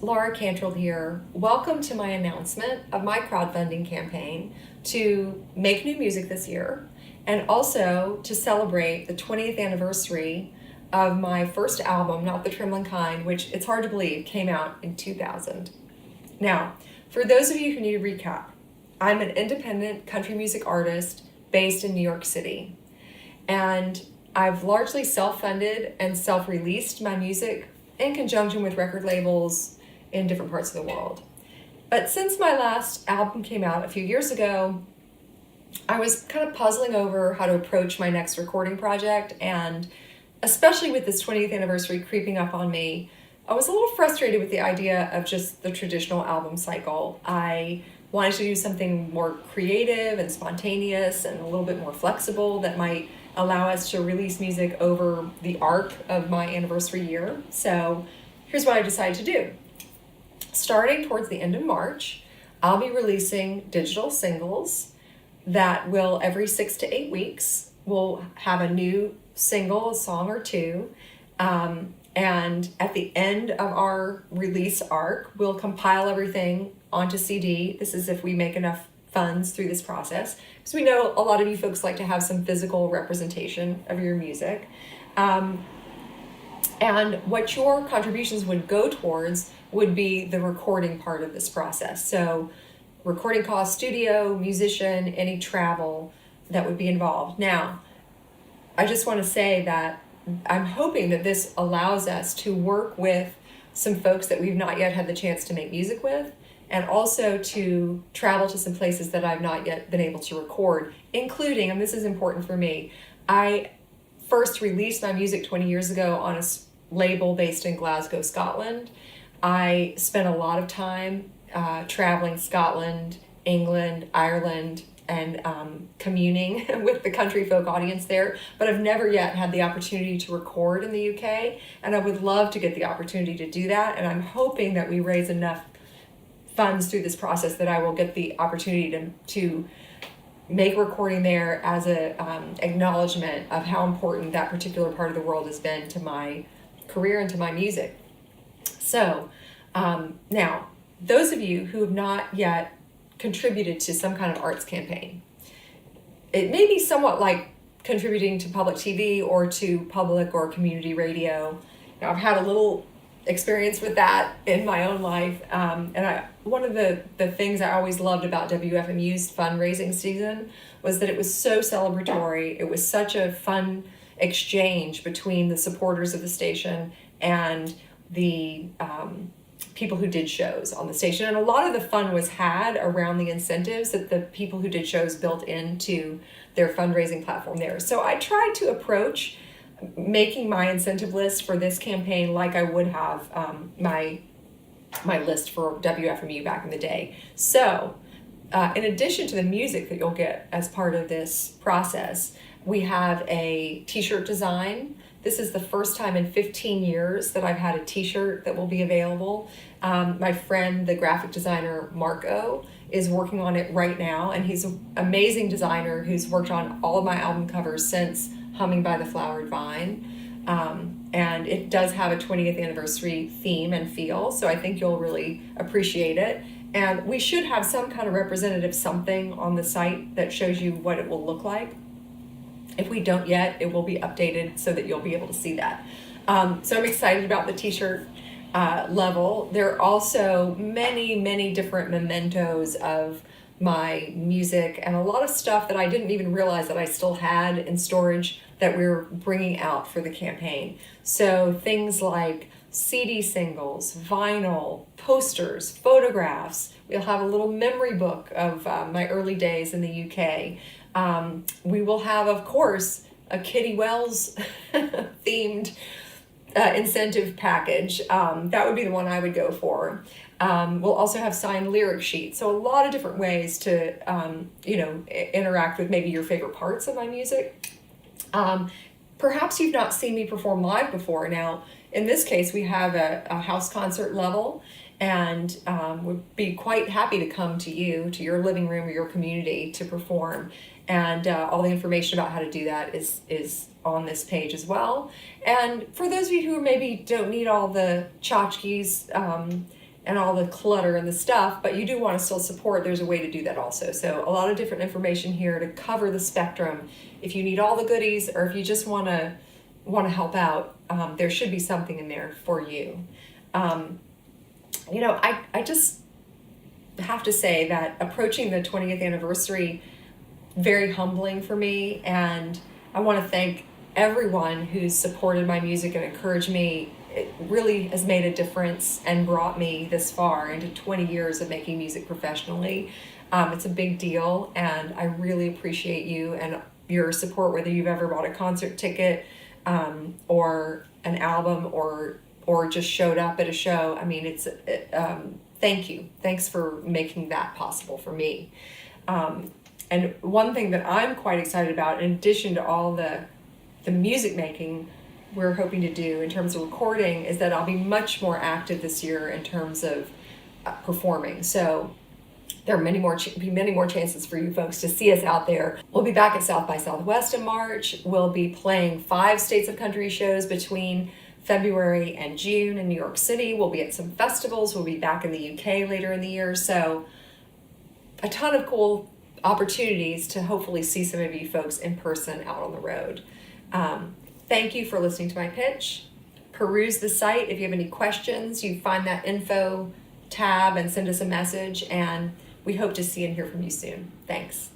Laura Cantrell here. Welcome to my announcement of my crowdfunding campaign to make new music this year and also to celebrate the 20th anniversary of my first album, Not the Trembling Kind, which it's hard to believe came out in 2000. Now, for those of you who need a recap, I'm an independent country music artist based in New York City, and I've largely self-funded and self-released my music in conjunction with record labels in different parts of the world. But since my last album came out a few years ago, I was kind of puzzling over how to approach my next recording project, and especially with this 20th anniversary creeping up on me, I was a little frustrated with the idea of just the traditional album cycle. I wanted to do something more creative and spontaneous and a little bit more flexible that might allow us to release music over the arc of my anniversary year. So here's what I decided to do. Starting towards the end of March, I'll be releasing digital singles that will, every 6 to 8 weeks, will have a new single, a song or two. And at the end of our release arc, we'll compile everything onto CD. This is if we make enough funds through this process, because we know a lot of you folks like to have some physical representation of your music. And what your contributions would go towards would be the recording part of this process. So recording costs, studio, musician, any travel that would be involved. Now, I just want to say that I'm hoping that this allows us to work with some folks that we've not yet had the chance to make music with, and also to travel to some places that I've not yet been able to record, including, and this is important for me, I first released my music 20 years ago on a label based in Glasgow, Scotland. I spent a lot of time traveling Scotland, England, Ireland, and communing with the country folk audience there, but I've never yet had the opportunity to record in the UK, and I would love to get the opportunity to do that, and I'm hoping that we raise enough funds through this process that I will get the opportunity to make recording there as a acknowledgement of how important that particular part of the world has been to my career and to my music. So now, those of you who have not yet contributed to some kind of arts campaign, it may be somewhat like contributing to public TV or to public or community radio. Now, I've had a little experience with that in my own life, and one of the things I always loved about WFMU's fundraising season was that it was so celebratory. It was such a fun exchange between the supporters of the station and the people who did shows on the station, and a lot of the fun was had around the incentives that the people who did shows built into their fundraising platform there. So I tried to approach making my incentive list for this campaign like I would have my list for WFMU back in the day. So in addition to the music that you'll get as part of this process, we have a t-shirt design. This is the first time in 15 years that I've had a t-shirt that will be available. My friend, the graphic designer Marco, is working on it right now, and he's an amazing designer who's worked on all of my album covers since Humming by the Flowered Vine. And it does have a 20th anniversary theme and feel, so I think you'll really appreciate it. And we should have some kind of representative something on the site that shows you what it will look like. If we don't yet, it will be updated so that you'll be able to see that. So I'm excited about the t-shirt level. There are also many, many different mementos of my music and a lot of stuff that I didn't even realize that I still had in storage that we're bringing out for the campaign. So things like CD singles, vinyl, posters, photographs. We'll have a little memory book of my early days in the UK. We will have, of course, a Kitty Wells themed incentive package. That would be the one I would go for. We'll also have signed lyric sheets. So a lot of different ways to, interact with maybe your favorite parts of my music. Perhaps you've not seen me perform live before. Now, in this case, we have a house concert level, and would be quite happy to come to you, to your living room or your community to perform. And all the information about how to do that is on this page as well. And for those of you who maybe don't need all the tchotchkes, and all the clutter and the stuff, but you do want to still support, there's a way to do that also. So a lot of different information here to cover the spectrum. If you need all the goodies, or if you just want to help out, there should be something in there for you. I just have to say that approaching the 20th anniversary, very humbling for me, and I want to thank everyone who's supported my music and encouraged me. It really has made a difference and brought me this far into 20 years of making music professionally. It's a big deal, and I really appreciate you and your support, whether you've ever bought a concert ticket, or an album, or just showed up at a show. I mean, thank you. Thanks for making that possible for me. And one thing that I'm quite excited about, in addition to all the music making we're hoping to do in terms of recording, is that I'll be much more active this year in terms of performing. So there are many more chances for you folks to see us out there. We'll be back at South by Southwest in March. We'll be playing 5 States of Country shows between February and June in New York City. We'll be at some festivals. We'll be back in the UK later in the year. So a ton of cool opportunities to hopefully see some of you folks in person out on the road. Thank you for listening to my pitch. Peruse the site. If you have any questions, you find that info tab and send us a message, and we hope to see and hear from you soon. Thanks.